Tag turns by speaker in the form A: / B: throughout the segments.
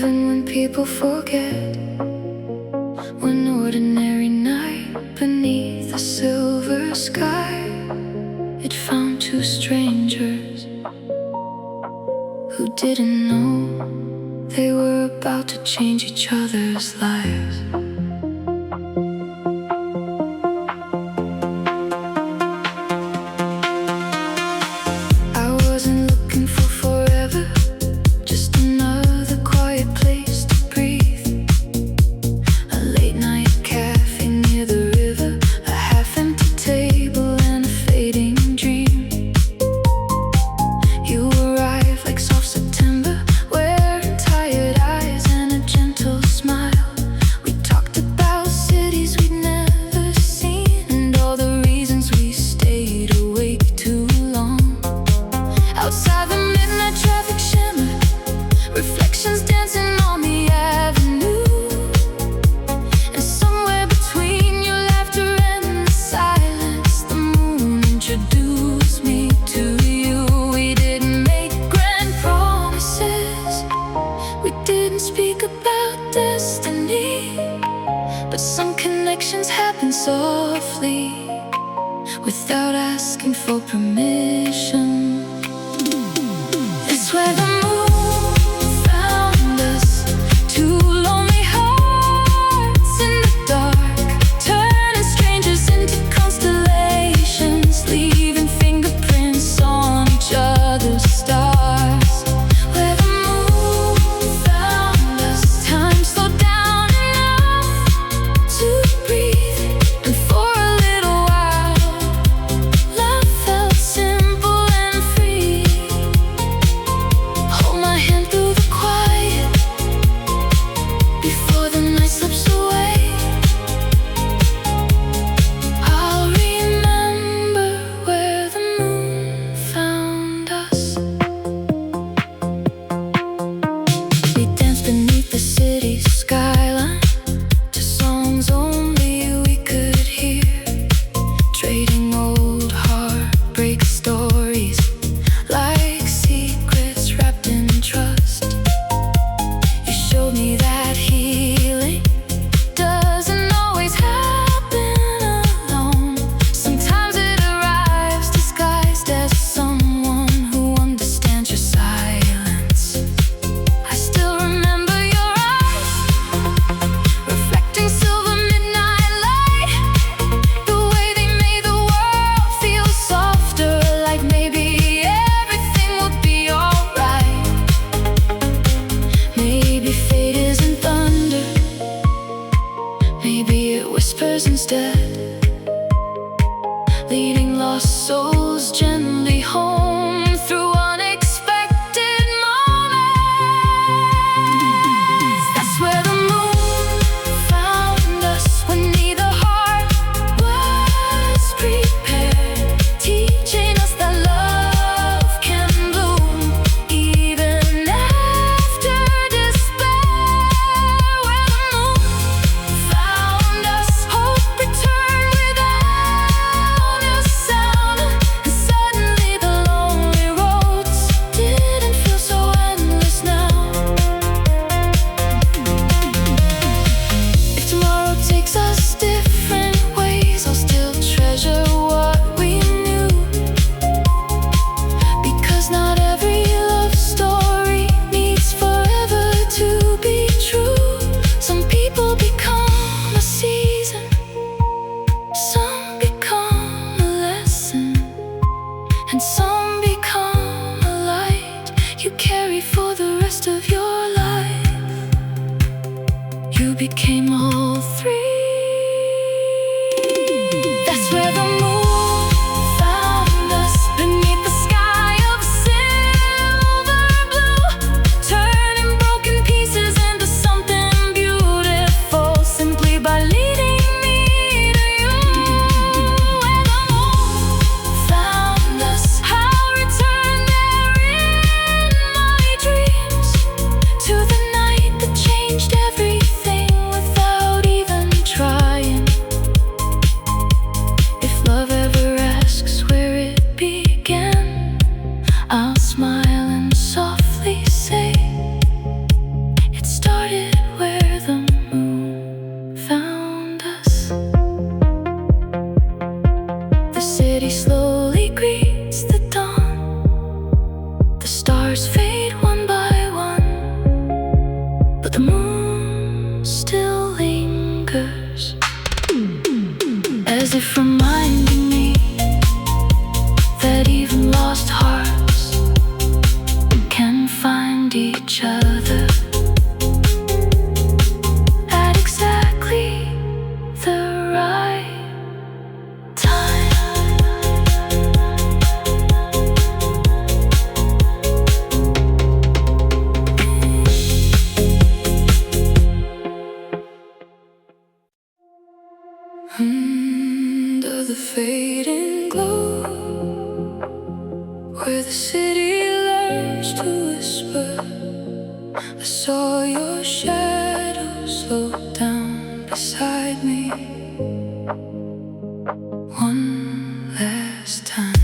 A: Even when people forget, one ordinary night beneath a silver sky, it found two strangers who didn't know they were about to change each other's lives. Happen softly, without asking for permission. It's where the moon found us, two lonely hearts in the dark, turning strangers into constellations, leaving fingerprints on each other's stars. Where the moon found us, time slowed down enough to breathe. Skyline to songs only we could hear, trading old heartbreak stories like secrets wrapped in trust. You showed me that healing doesn't always happen alone. Sometimes it arrives disguised as someone who understands your silence. I still remember silver midnight light, the way they made the world feel softer, like maybe everything would be alright. Maybe fate isn't thunder, maybe it whispers instead, leading lost souls gently home through unexpected moments. That's where the the as if reminding me that even lost hearts can find each other at exactly the right time. Under the fading glow, where the city learns to whisper, I saw your shadow slow down beside me one last time.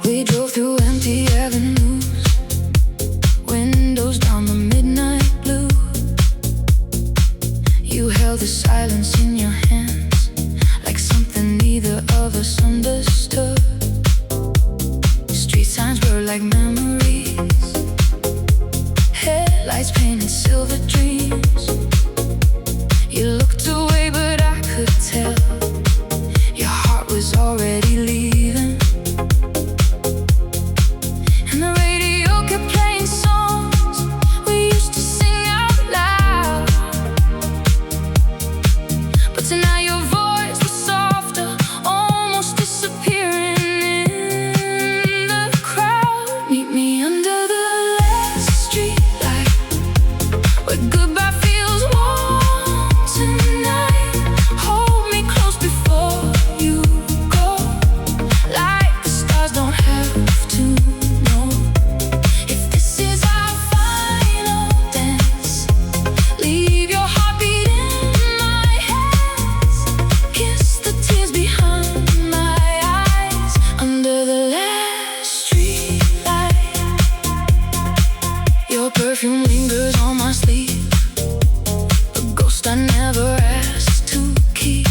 A: We drove through empty avenues, windows down the midnight blue. You held the silence in your hands, like something neither of us understood. Street signs were like memories, headlights painted silver dreams. You looked away but I could tell your heart was already leaving. And the radio kept playing songs we used to sing out loud, but tonight your voice was softer, almost disappearing in the crowd. Meet me under the last street light, where goodbye feels warm tonight. Hold me close before you go, like the stars don't have to know. If this is our final dance, leave your heartbeat in my hands. Kiss the tears behind my eyes. Under the last street light, your perfume lingers on my sleeve, a ghost I never asked to keep.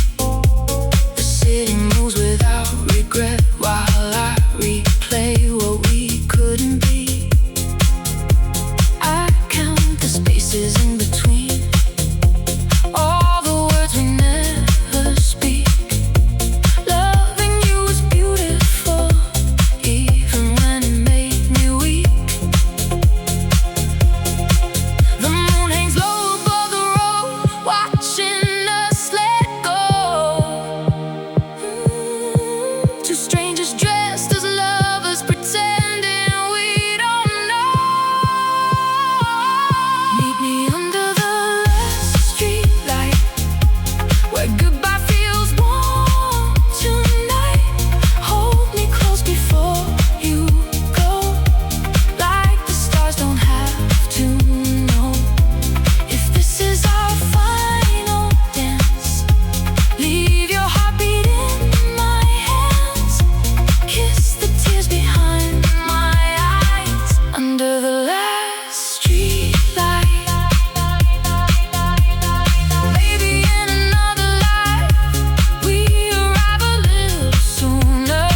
A: The city moves without regret while I replay what we couldn't be. I count the spaces in between, all the words we never speak. Loving you was beautiful, even when it made me weak. The moon hangs low above the road, watching us let go. Two strangers dressed as lovers, pretending we don't know. Meet me under the last street light, where goodbye feels warm tonight. Hold me close before you go, like the stars don't have to know. If this is our final dance, leave your heartbeat in my hands. Kiss the tears behind my eyes. Under the last street light. Maybe in another life we arrive a little sooner.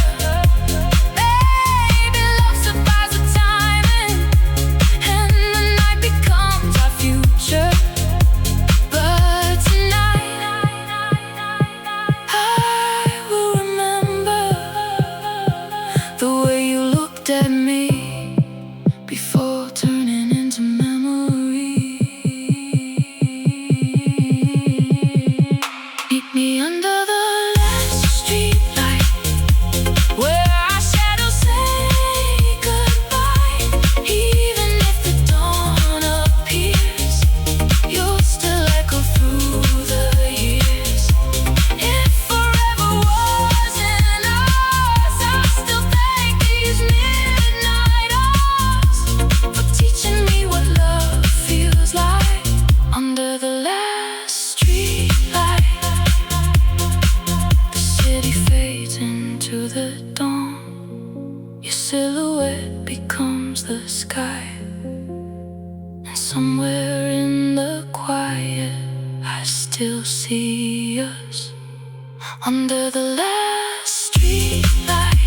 A: Maybe love survives the timing, and the night becomes our future. But tonight I will remember the way you looked at me before turning into memory. Meet me under the last street light, where our shadows say goodbye. Even if the dawn appears, you'll still echo through the years. If forever wasn't us, I still thank these midnight hours for teaching me what love feels like. Under the last street light, the city fades into the dawn. Your silhouette becomes the sky, and somewhere in the quiet I still see us. Under the last street light.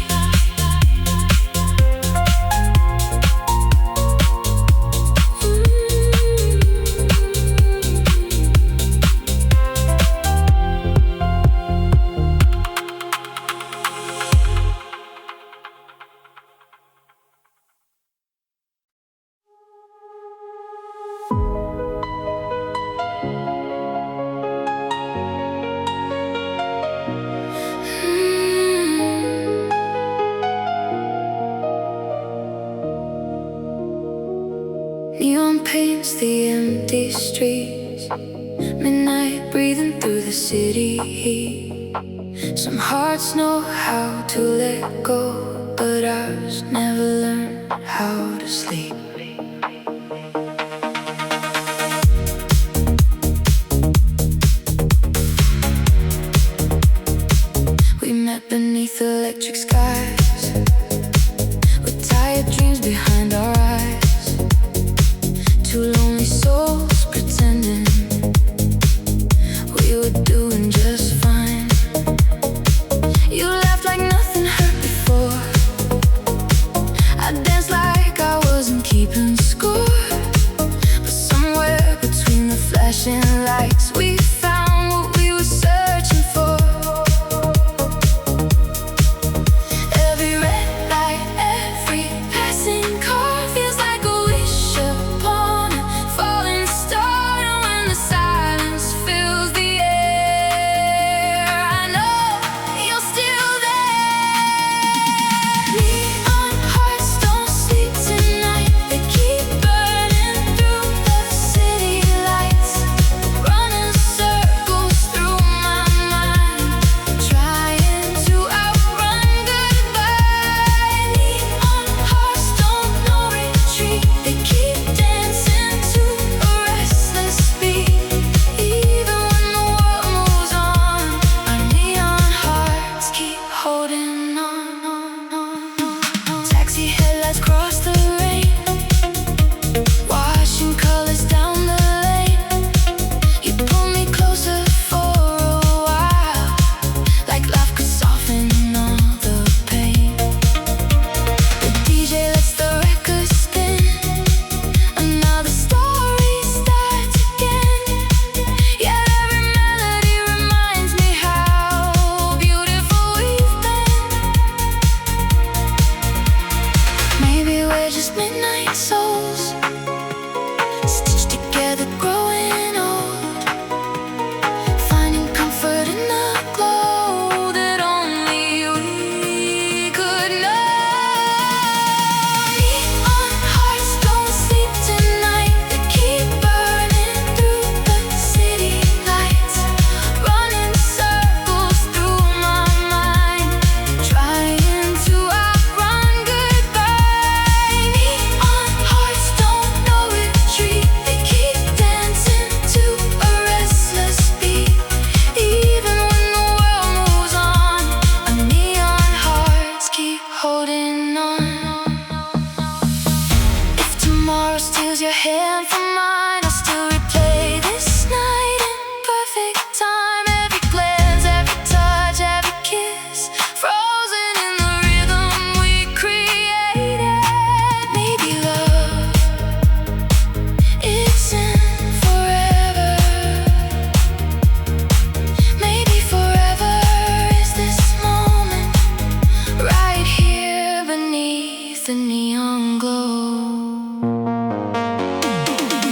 A: neon paints the empty streets, midnight breathing through the city heat. Some hearts know how to let go, but ours never learn how to sleep. We met beneath electric skies, with tired dreams behind our eyes. Two lonely souls pretending we were doing just fine. You laughed like nothing hurt before. I danced like I wasn't keeping score. But somewhere between the flashing lights, we found what we were searching for. Every red light, every passing car feels like a wish upon a falling star. And when the silence fills the air, I know you're still there. Neon hearts don't sleep tonight. They keep burning through the city lights, running circles through my mind, trying to outrun goodbye. Neon hearts don't know retreat. They keep dancing to a restless beat. Even when the world moves on, our neon hearts keep holding on. Taxi headlights cross the rain, washing colors down the lane. You pull me closer for a while, like life could soften all the pain. The DJ lets the record spin, another story starts again. Yet every melody reminds me how beautiful we've been. Maybe we're just midnight souls, stitched together, growing old, finding comfort in the glow that only we could know. Neon hearts don't sleep tonight. They keep burning through the city lights, running circles through my mind, trying to outrun goodbye. Neon hearts don't know retreat. They keep dancing to a restless beat. Even when the world moves on, our neon hearts keep holding on. If tomorrow steals your hand from mine, I'll still replay this night in perfect time. Every glance, every touch, every kiss, frozen in the rhythm we created. Maybe love, it's in forever. Maybe forever is this moment, right here beneath the neon glow.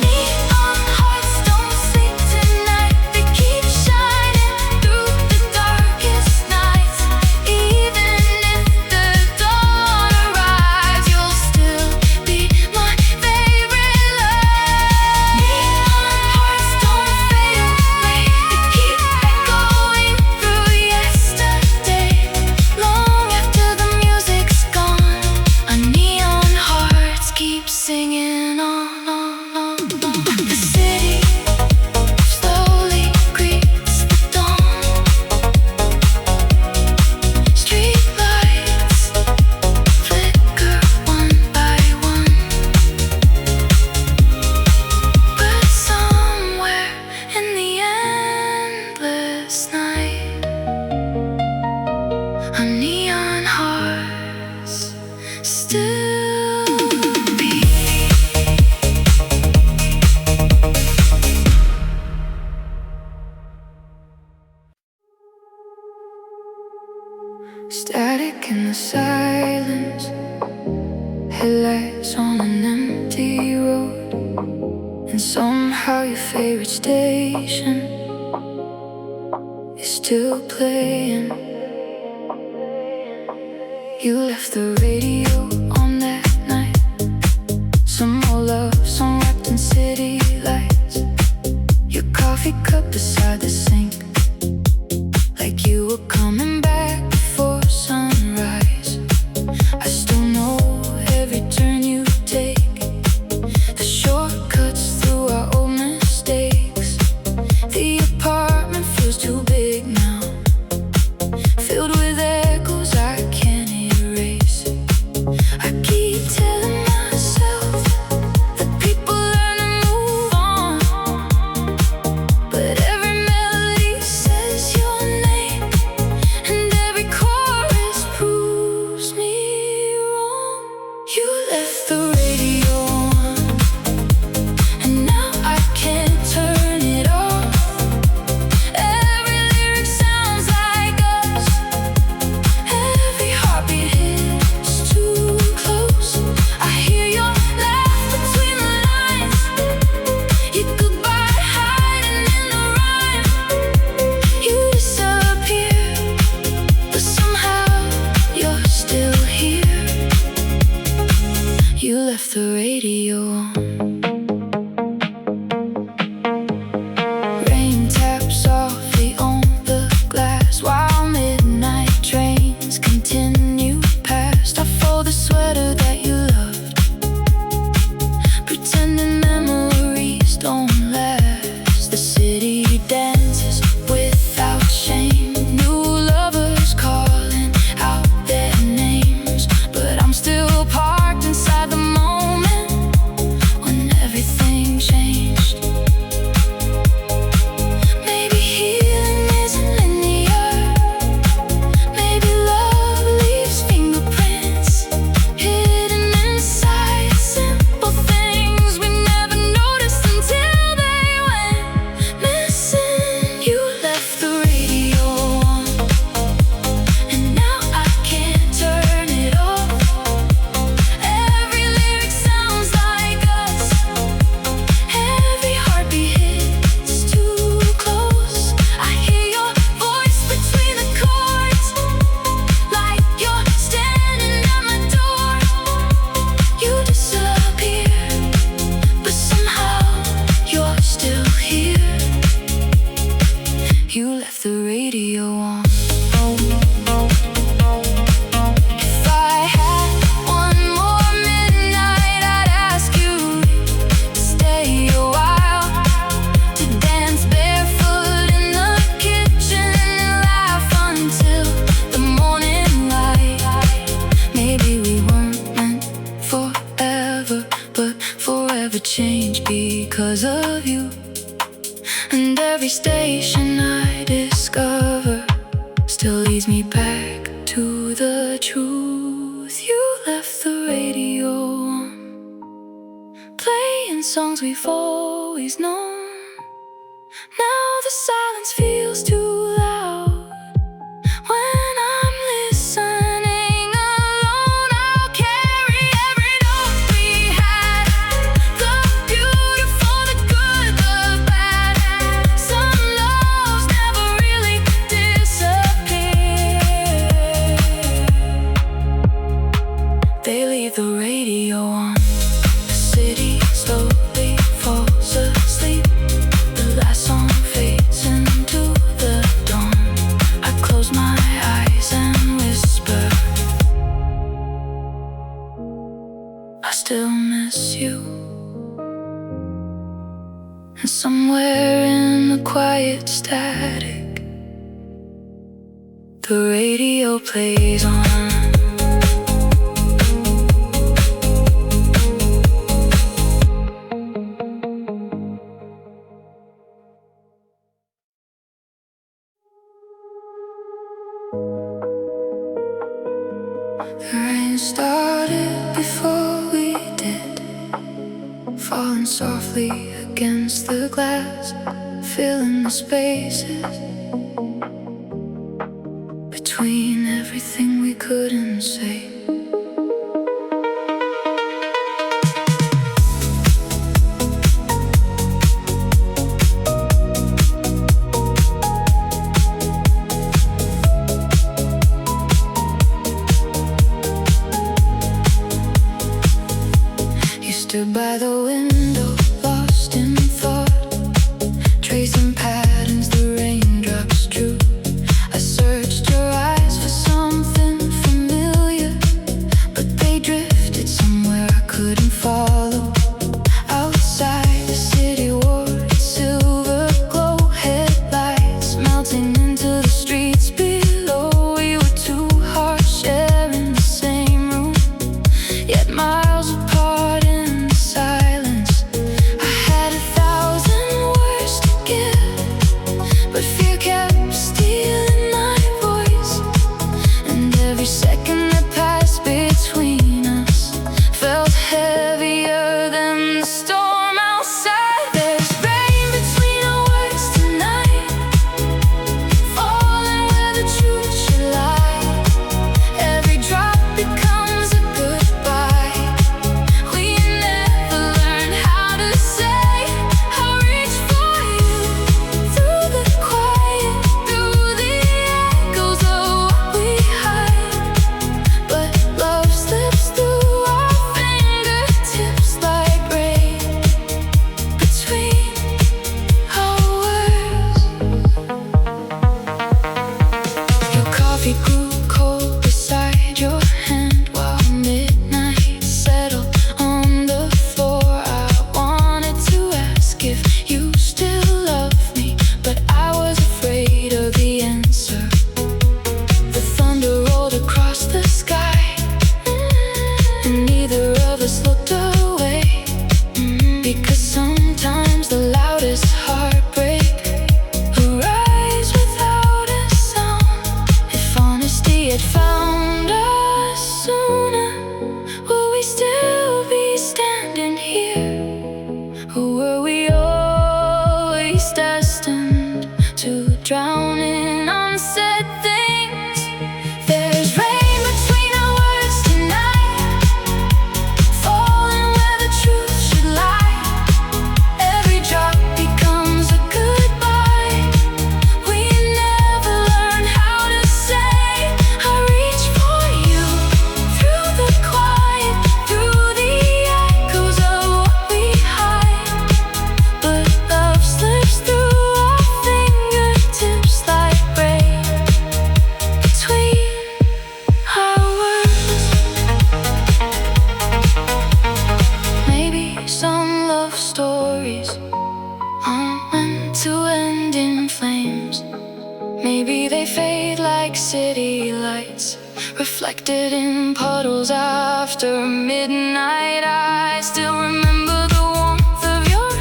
A: Neon hearts don't sleep tonight. They keep shining through the darkest nights. Even if the dawn arrives, you'll still be my favorite love. Neon hearts don't fade away. They keep echoing through yesterday. Long after the music's gone, our neon hearts keep singing on. The city slowly greets the dawn. Street lights flicker one by one, but somewhere in the endless night, our neon hearts still beat. Static in the silence, headlights on an empty road, and somehow your favorite station is still playing. You left the radio on that night, some more love song wrapped because of you. And every station I discover still leads me back to the truth. You left the radio on, playing songs we've always known. Now the silence feels too loud. When I'm listening alone, I'll carry every note we had, the beautiful, the good, the bad. Some loves never really disappear. They leave the radio on. The city slowly falls asleep. The last song fades into the dawn. I close my eyes and whisper, I still miss you. And somewhere in the quiet static, the radio plays on. The rain started before we did, falling softly against the glass, filling the spaces between everything we couldn't say. Stood by the window, lost in thought, tracing patterns the raindrops drew. I searched your eyes for something familiar, but they drifted somewhere I couldn't follow. Outside, the city wore its silver glow, headlights melting into the streets below. We were two hearts sharing the same room, yet miles apart in silence. I had 1,000 words to give, but fear kept stealing my voice. And every second that passed between us felt heavier than the storm outside. There's rain between our words tonight, falling where the truth should lie. Every drop becomes a goodbye. We never learned how to say, I reach for you through the quiet, through the echoes of what we hide. But love slips through our fingertips like rain between our words. Your coffee grew cold beside your hand while midnight settled on the floor. I wanted to ask if you still love me, but I was afraid of the answer. The thunder rolled across the sky, and neither of us looked away, because sometimes the loudest heartbreak arrives without a sound. If honesty had found us sooner, would we still be standing here? Or were we always destined to drown in unsaid things? There's rain between our words tonight, falling where the truth should lie. Every drop becomes a goodbye. We never learned how to say, I reach for you through the quiet, through the echoes of what we hide. But love slips through our fingertips like rain between our words. Maybe some love stories aren't meant to end in flames. Maybe they fade like city lights, reflected in puddles after midnight. I still remember the warmth of your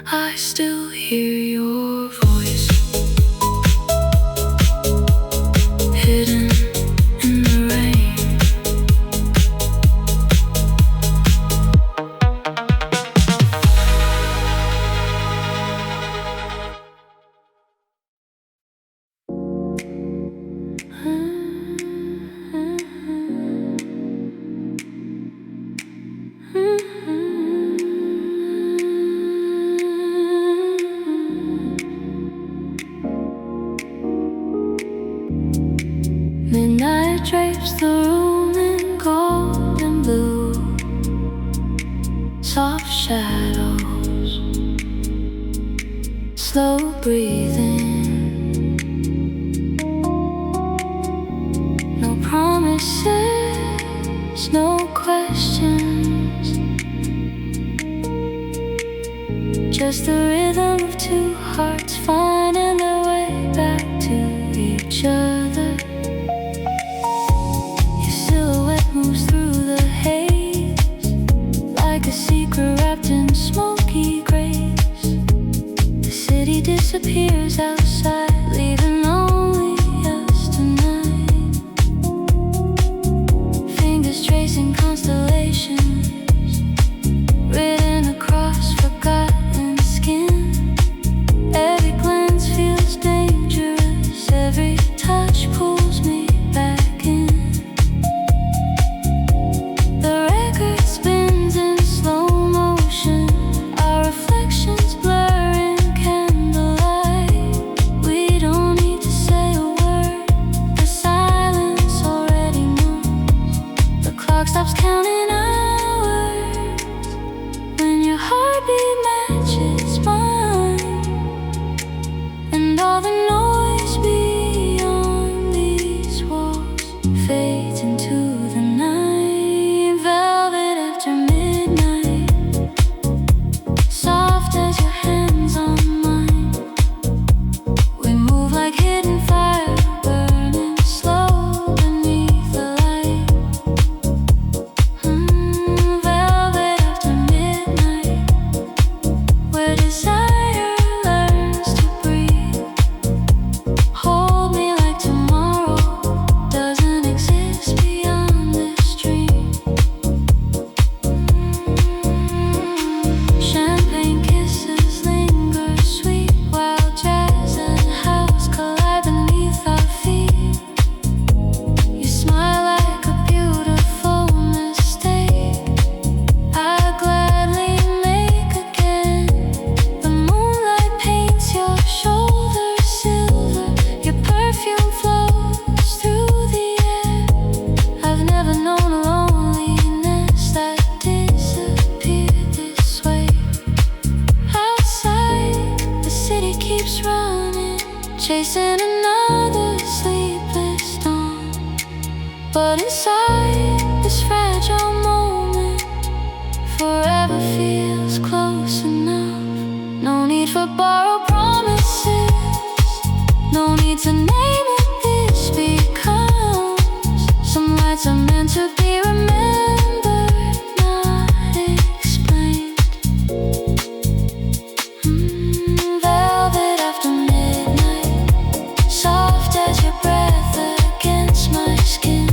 A: I still hear your voice, hidden in the rain. Midnight drapes the room in gold and blue, soft shadows, slow breathing. No promises, no questions, just the rhythm of two hearts finding their way back to each other. Moves through the haze like a secret wrapped in smoky grace. The city disappears outside, leaving only us tonight. Fingers tracing constellations written across forgotten skin. Every glance feels dangerous, every touch pulls me back in. Stops counting hours when your heartbeat matches mine, and all the noise beyond these walls fades into the night. Velvet after midnight, soft as your hands on mine. We move like hidden fire, burning slow beneath the light. Desire learns to breathe. Hold me like tomorrow doesn't exist beyond this dream. Champagne kisses linger sweet while jazz and house collide beneath our feet. You smile like a beautiful mistake I'd gladly make again. The moonlight paints your shoulders silver, your perfume flows through the air. I've never known a loneliness that disappeared this way. Outside, the city keeps running, chasing another sleepless dawn. But inside this fragile moment, forever feels close enough. No need for borrowed promises, no need to name what this becomes. Some lights are meant to be remembered, not explained. Velvet after midnight, soft as your breath against my skin.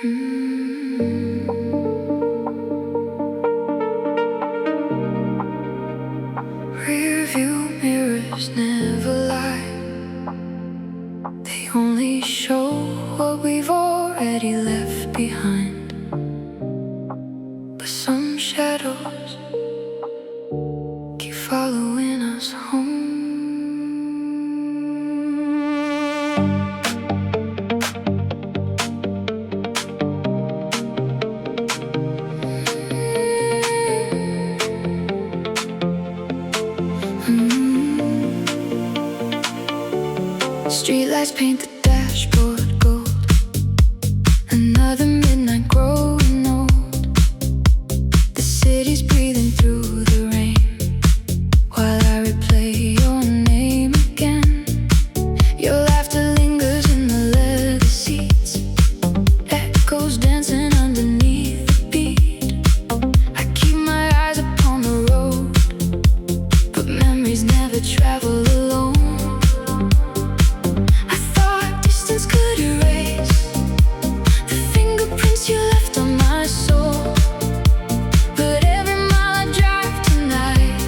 A: Rear view mirrors never lie. They only show what we've already left behind. But some shadows keep following us home. Streetlights paint the dashboard gold. Another midnight growing old. The city's breathing through the rain while I replay your name again. Your laughter lingers in the leather seats, echoes dancing underneath the beat. I keep my eyes upon the road, but memories never travel alone. Could erase the fingerprints you left on my soul. But every mile I drive tonight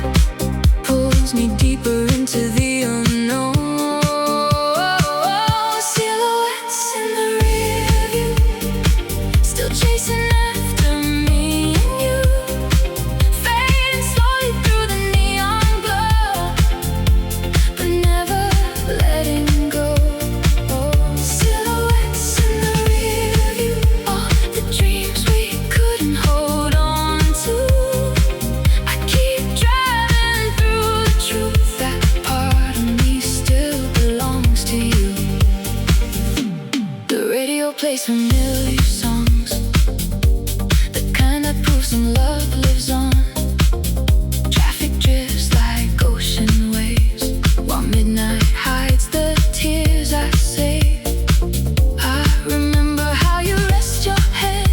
A: pulls me deeper into the unknown. Silhouettes in the rear view, still chasing after me and you, fading slowly through the neon glow, but never letting go. Plays familiar songs, the kind that proves some love lives on. Traffic drifts like ocean waves, while midnight hides the tears I save. I remember how you rest your head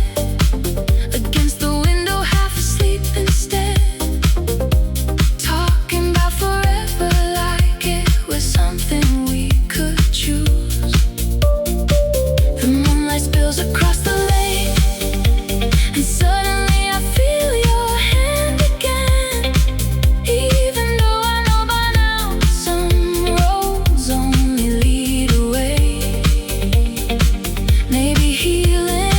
A: against the window, half asleep instead, talking about forever like it was something we could choose. Spills across the lake, and suddenly I feel your hand again. Even though I know by now some roads only lead away. Maybe healing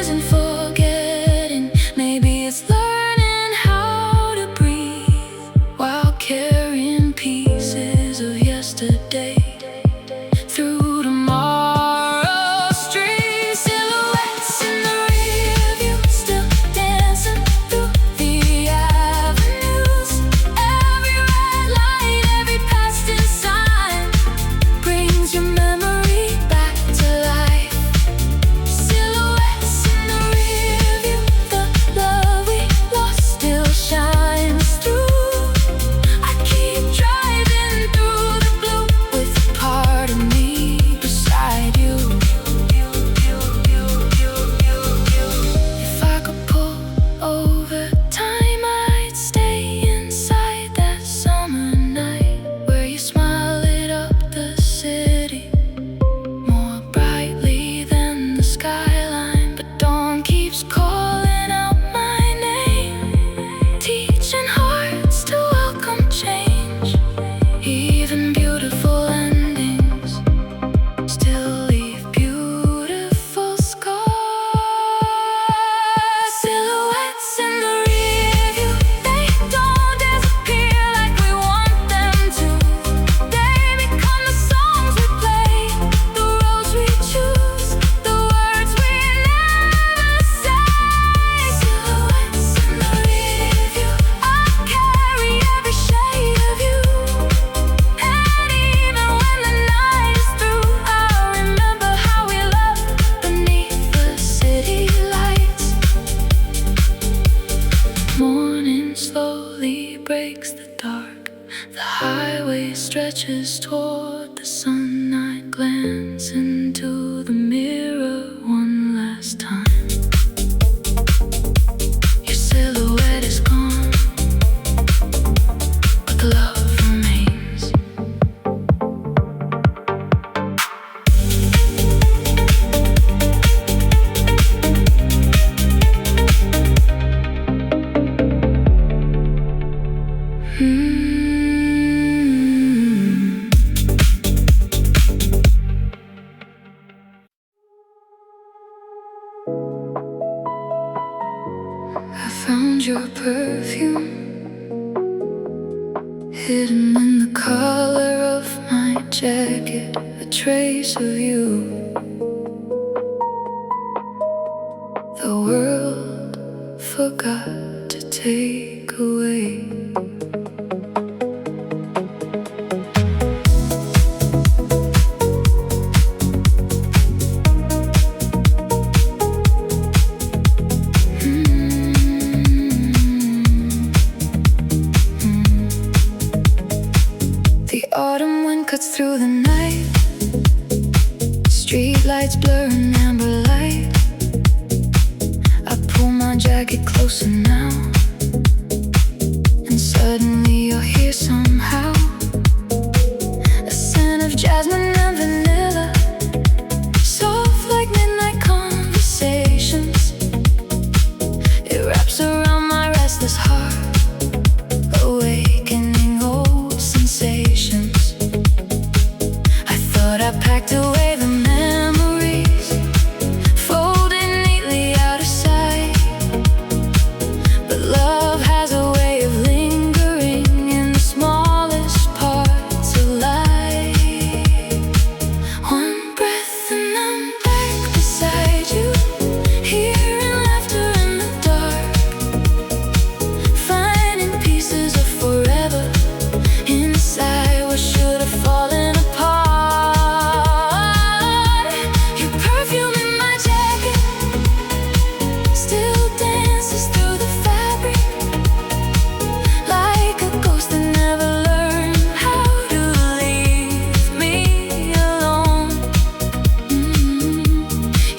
A: isn't forgetting, maybe it's learning how to breathe while carrying pieces of yesterday through tomorrow's street. Skyline, but dawn keeps calling out my name, teaching hearts to welcome change. Even beautiful endings still leave beautiful scars. Silhouettes in the rear view, they don't disappear like we want them to. They become the songs we play, the roads we choose, the words we never say. Silhouettes in the rear view, I carry every shade of you. And even when the night is through, I remember how we loved beneath the city lights. Morning slowly breaks the dark, the highway stretches toward the sun. I glance into the mirror one last time. Your silhouette is gone, but the love remains. found your perfume hidden in the color of my jacket, a trace of you. The world forgot to take away. The autumn wind cuts through the night, street lights blur in amber light. I pull my jacket closer now, and suddenly you're here somehow. A scent of jasmine and vanilla, soft like midnight conversations. It wraps around my restless heart, awakening old sensations. I thought I packed away the memories, folded neatly out of sight. But love has a way of lingering in the smallest parts of life. One breath and I'm back beside you, hearing laughter in the dark, finding pieces of forever inside what should have fallen apart. Your perfume in my jacket still dances through the fabric, like a ghost that never learned how to leave me alone.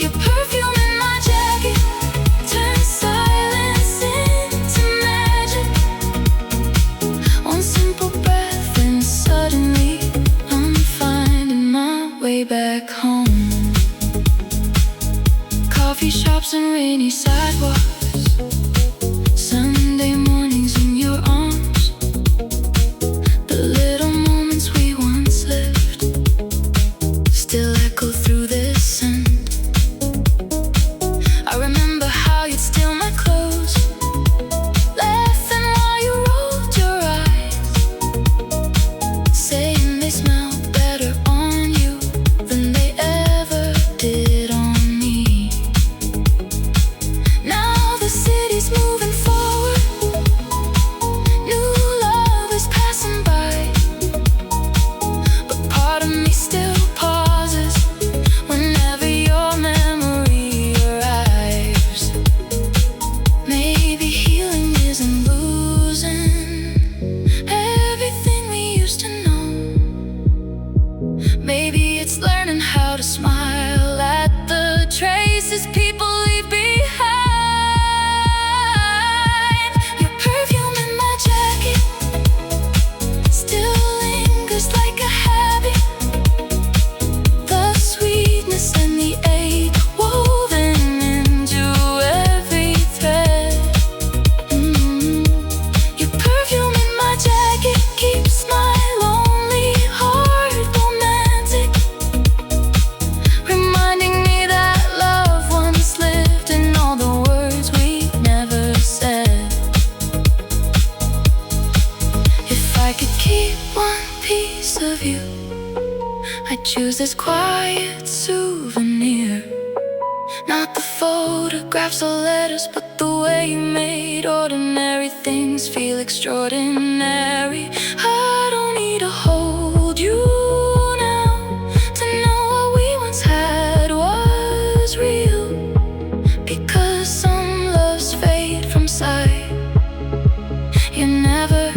A: Your perfume in my jacket turns silence into magic. One simple breath and suddenly I'm finding my way back home. Coffee shops and rainy sidewalks, Sunday mornings in your arms. The little moments we once lived still echo through this scent. I remember how you'd steal my clothes, laughing while you rolled your eyes, saying they smell better on you than they ever did on me. Now the city's moving forward, new love is passing by, but part of me still pauses whenever your memory arrives. Maybe healing isn't losing everything we used to know. Maybe it's learning how to smile at the traces people leave behind. Your perfume in my jacket still lingers like a habit, the sweetness and the ache woven into every thread. Your perfume in my jacket keeps my lonely heart romantic, reminding me that love once lived in all the words we never said. If I could keep one piece of you, I'd choose this quiet souvenir. Not the photographs or letters, but the way you made ordinary things feel extraordinary. I don't need to hold you now to know what we once had was real, because some loves fade from sight. You never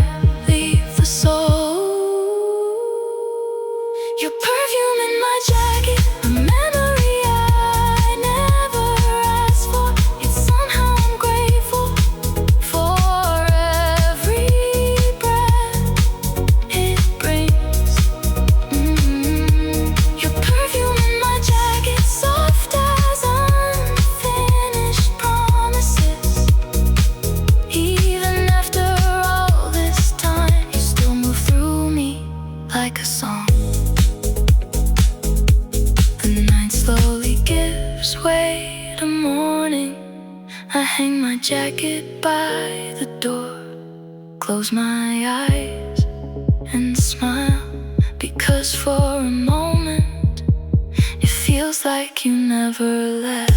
A: leave the soul. Your perfume in my jacket, a memory I never asked for. Yet somehow I'm grateful for every breath it brings. Your perfume in my jacket, soft as unfinished promises. Even after all this time, you still move through me like a song. The night slowly gives way to morning, I hang my jacket by the door, close my eyes and smile, because for a moment it feels like you never left.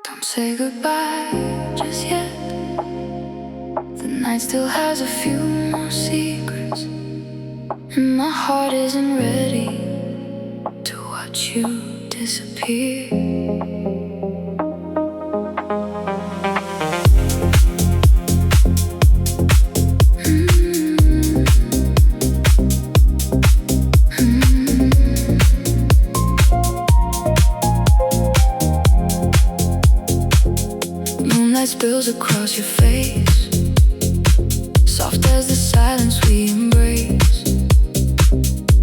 A: Don't say goodbye just yet. The night still has a few more secrets, and my heart isn't ready to watch you disappear. Moonlight spills across your face, soft as the silence we embrace.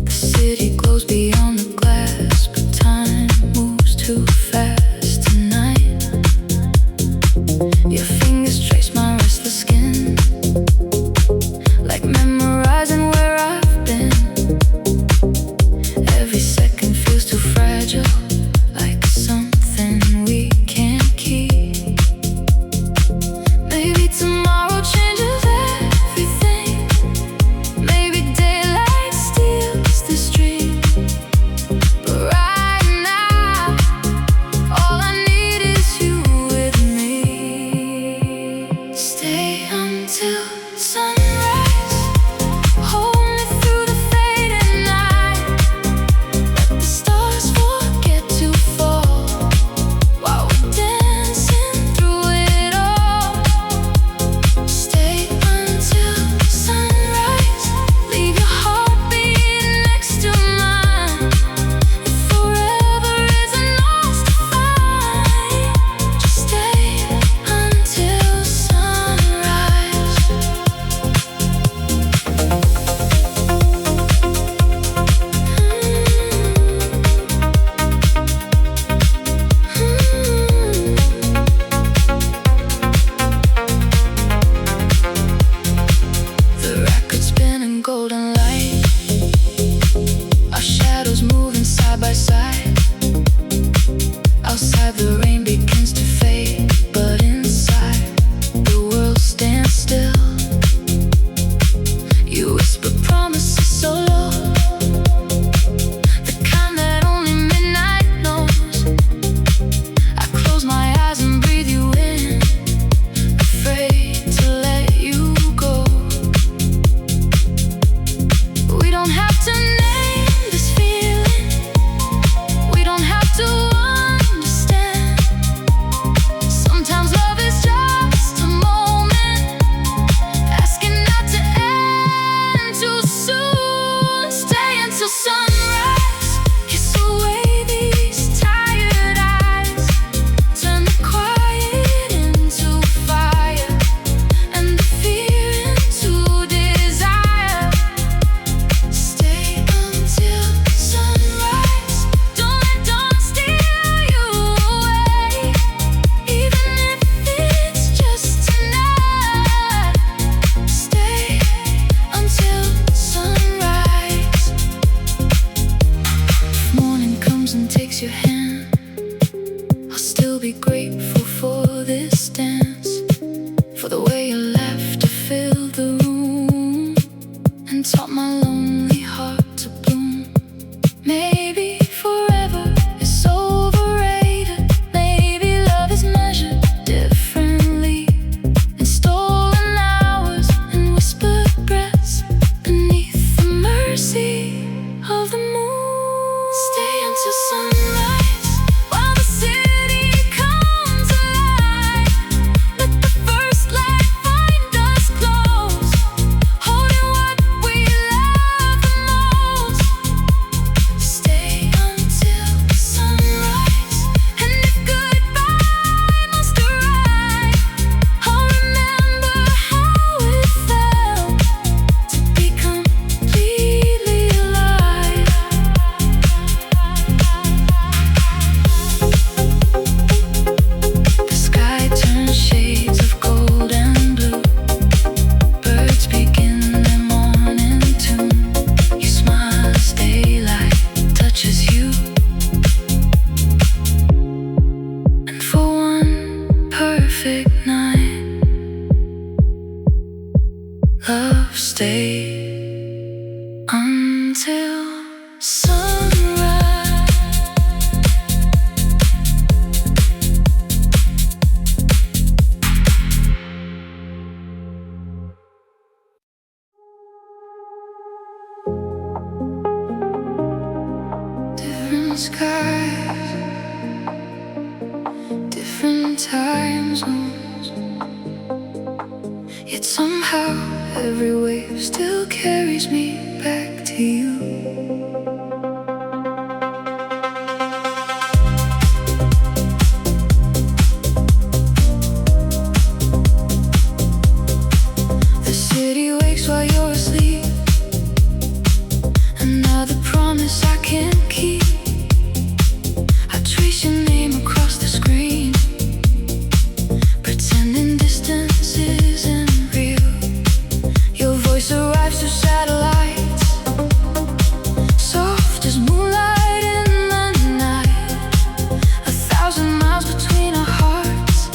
A: The city glows beyond the glass, but time moves too fast tonight. Your fingers trace my restless skin, like memorizing where I've been. Every second feels too fragile, like something we can't keep. Maybe tomorrow changes everything. Maybe daylight steals this dream. But right now, all I need is you with me. Stay until sunrise, hold me through the fading night. Let the stars forget to fall while we're dancing through it all. Stay until sunrise, leave your heart beating next to mine. If forever isn't ours to find, just stay until sunrise. The record spinning golden light, our shadows moving side by side. Outside the rain begins to fade, but inside the world stands still. You whisper promises so low, the kind that only midnight knows. I close my eyes and breathe you in, afraid to let you go. We don't have to name this feeling, we don't have to understand. Sometimes love is just a moment, asking not to end too soon. Stay until sunrise, kiss away these tired eyes. Turn the quiet into fire, and the fear into desire. Stay until sunrise, don't let dawn steal you away. Even if it's just tonight, stay until sunrise. If morning comes and takes your hand, I'll still be grateful for this dance, for the way you laughed to fill the room and taught my lonely heart to bloom. Maybe forever is overrated, maybe love is measured differently, in stolen hours and whispered breaths beneath the mercy of the moon. Stay until sunrise, while the city comes different time zones, yet somehow every wave still carries me back to you. The city wakes while you're asleep, another promise I can't keep. I trace your name across the screen, pretending distance isn't real. Your voice arrives through satellites, soft as moonlight in the night. 1,000 miles between our hearts,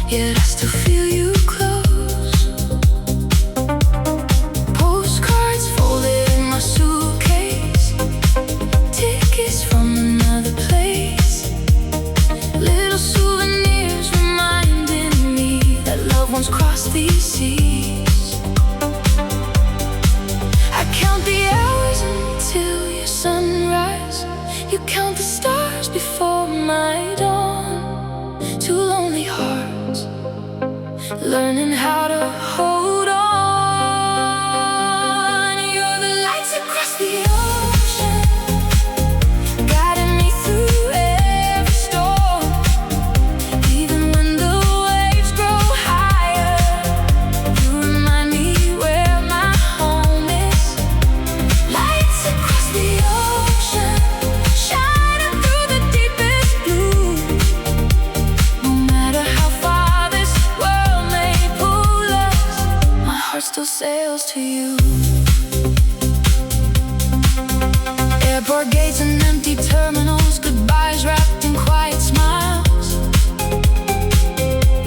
A: yet I still feel you close. Postcards folded in my suitcase, tickets from another place, little souvenirs reminding me that loved ones crossed these seas. I count the hours until your sunrise, you count the stars before my dawn. Two lonely hearts learning how to hold on. You're the lights across the ocean, guiding me through every storm. Even when the waves grow higher, you remind me where my home is. Lights across the ocean, shining through the deepest blue. No matter how far this world may pull us, my heart still sails to you. Airport gates and empty terminals, goodbyes wrapped in quiet smiles.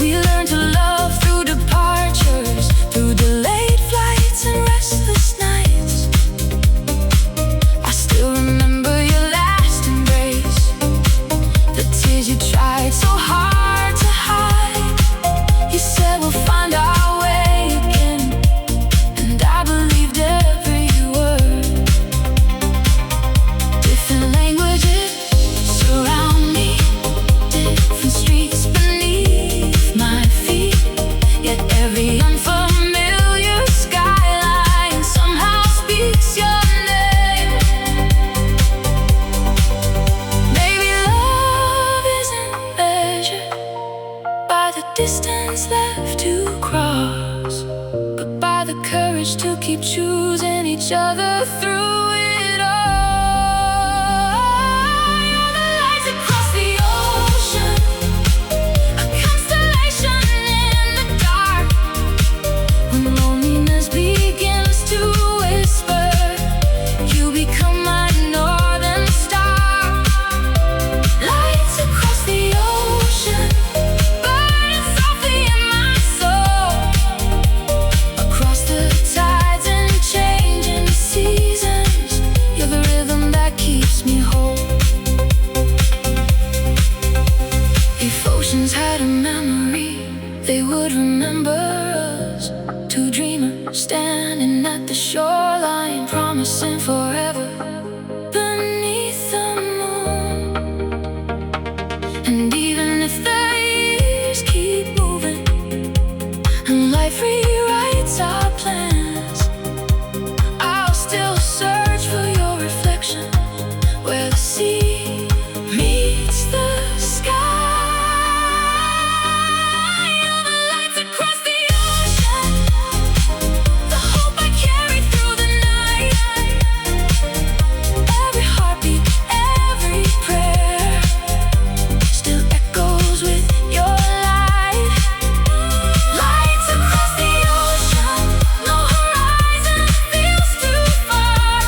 A: We learn to love through departures, through delayed flights and restless nights. I still remember your last embrace, the tears you tried so hard to hide. You said we'll find our way again, and I believed every word. Different languages surround me, different streets beneath my feet, yet every unfamiliar skyline somehow speaks your name. Maybe love isn't measured by the distance left to cross, but by the courage to keep choosing each other through it all. You're the lights across the ocean, a constellation in the dark. When loneliness begins to whisper, you become my northern star. Lights across the ocean, burning softly in my soul. Across the tides and changing seasons, you're the rhythm that keeps me whole. If oceans had a memory, they would remember us. Two dreamers standing at the shoreline, promising forever beneath the moon. And even if the years keep moving and life rewrites our plans, I'll still search for your reflection where the sea meets the sky. You're the lights across the ocean, the hope I carry through the night. Every heartbeat, every prayer still echoes with your light. Lights across the ocean, no horizon feels too far,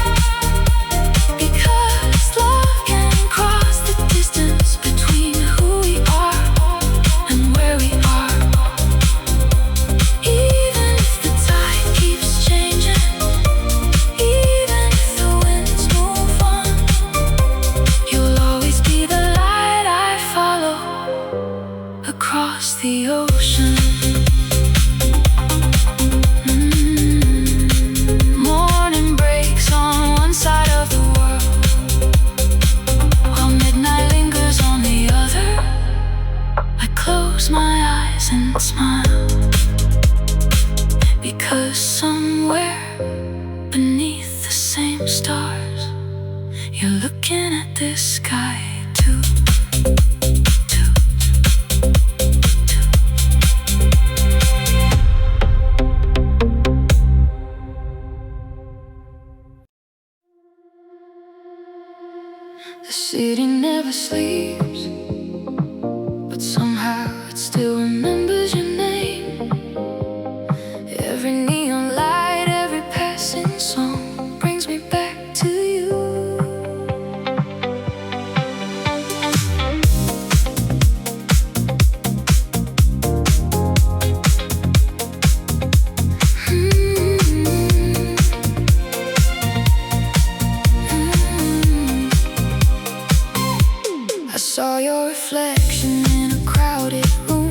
A: because love can cross the distance between who we are and where we are. Even if the tide keeps changing, even if the winds move on, you'll always be the light I follow across the ocean. Morning breaks on one side of the world, while midnight lingers on the other. I close close my eyes and smile, because somewhere beneath the same stars, you're looking at this sky too. The city never sleeps, but somehow it still remembers your name. Every neon light, every passing song brings me back to you. I saw your reflection in a crowded room,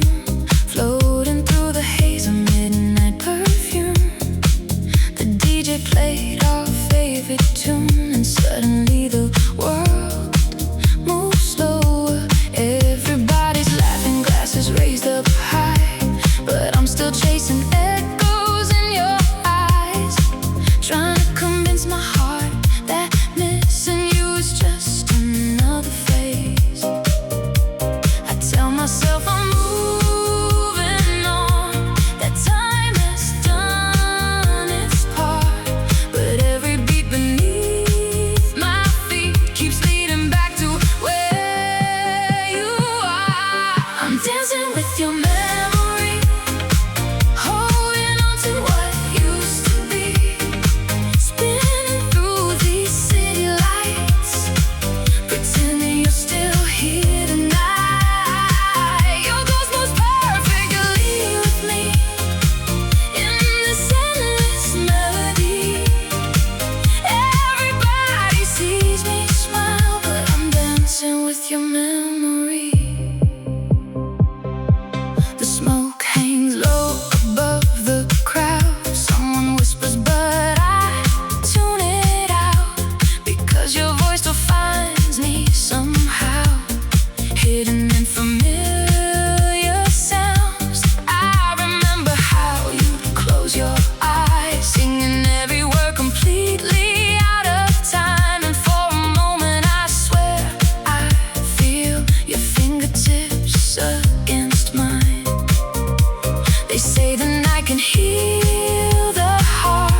A: floating through the haze of midnight perfume. The DJ played our favorite tune, and suddenly the world moved slower. Everybody's laughing, glasses raised up high, but I'm still chasing echoes in your eyes, trying to convince my heart that missing you is just another phase. I tell myself I'm moving on, that time has done its part, but every beat beneath my feet keeps leading back to where you are. I'm dancing with your memory, holding on to what used to be, spinning through these city lights, pretending you're still here tonight. Your ghost moves perfectly with me in this endless melody. Everybody sees me smile, but I'm dancing with your memory. The smoke hangs low above the crowd. Someone whispers, but I tune it out, because your voice still finds me somehow, hidden in familiar sounds. I remember how you'd close your eyes, singing every word completely out of time. And for a moment I swear I feel your fingertips against mine. They say the night can heal the heart,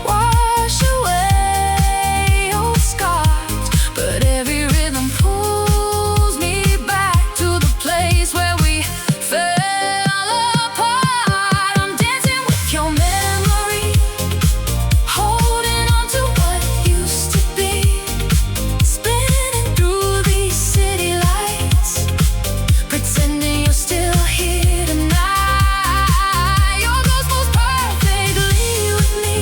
A: wash away old scars, but every rhythm pulls me back to the place where we fell apart. I'm dancing with your memory, holding on to what used to be, spinning through these city lights, pretending you're still here tonight. Your ghost moves perfectly with me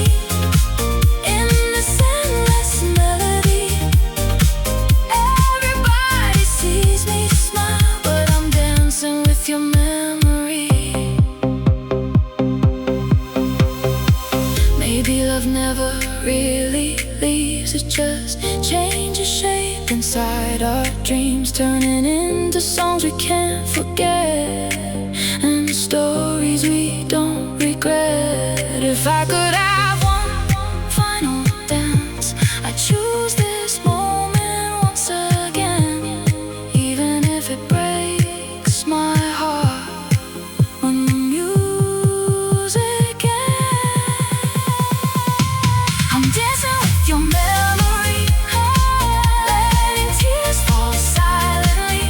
A: in this endless melody. Everybody sees me smile, but I'm dancing with your memory. Maybe love never really leaves, it just changes shape inside our dreams, turning into songs we can't forget, and stories we don't regret. If I could have one final dance, I'd choose this moment once again, even if it breaks my heart when the music ends. I'm dancing with your memory, letting tears fall silently,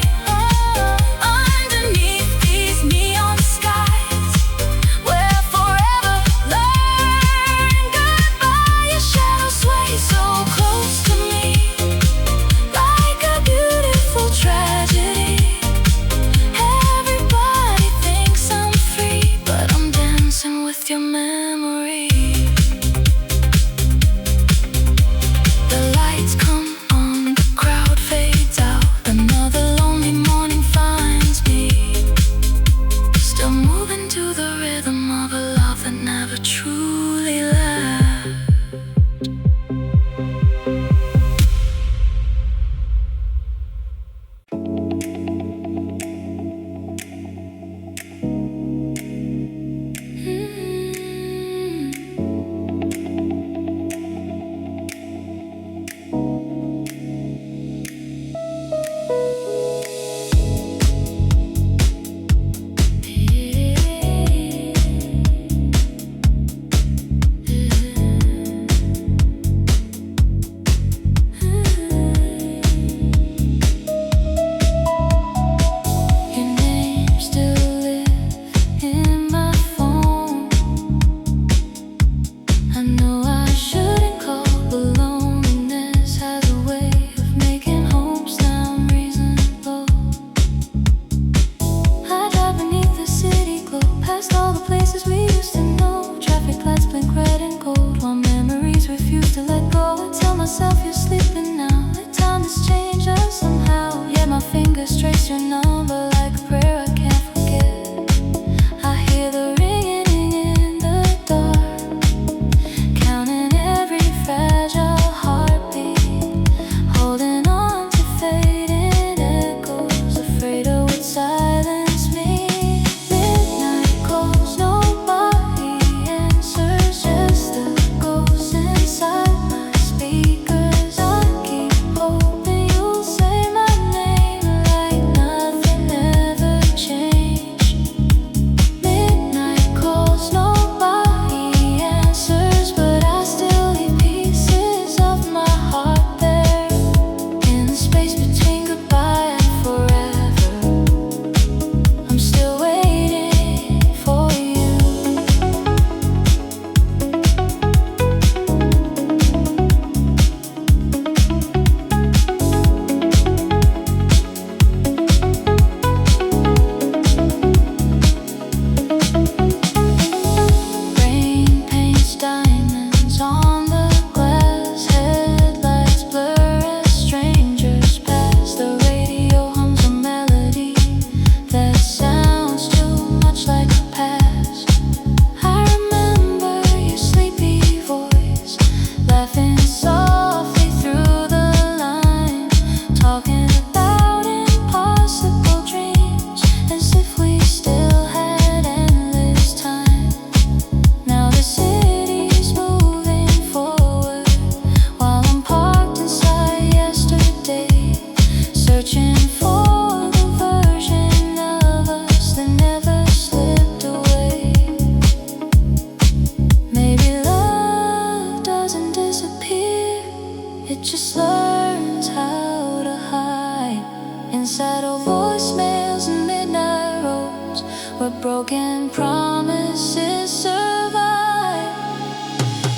A: where broken promises survive.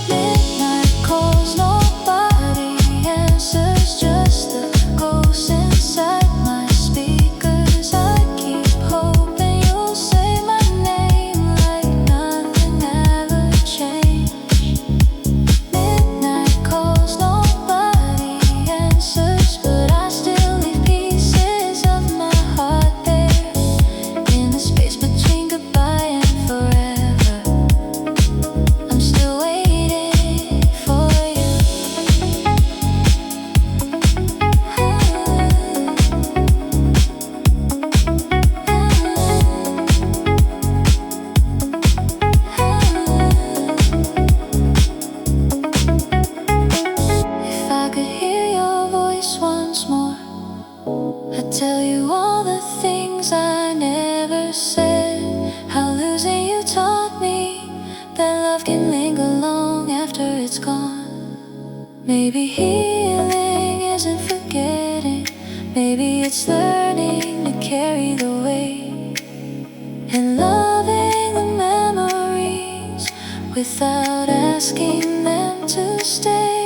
A: Midnight calls, nobody answers, just the ghosts inside my speakers. I keep hoping you'll say my name like nothing ever changed. Midnight calls, nobody answers, but I still leave pieces of my heart there in the space between goodbye and forever. I'm still waiting for you. If I could hear your voice once more, I'd tell you all the things I never said. How losing you taught me that love can linger long after it's gone. Maybe healing isn't forgetting, maybe it's learning to carry the weight and loving the memories without asking them to stay.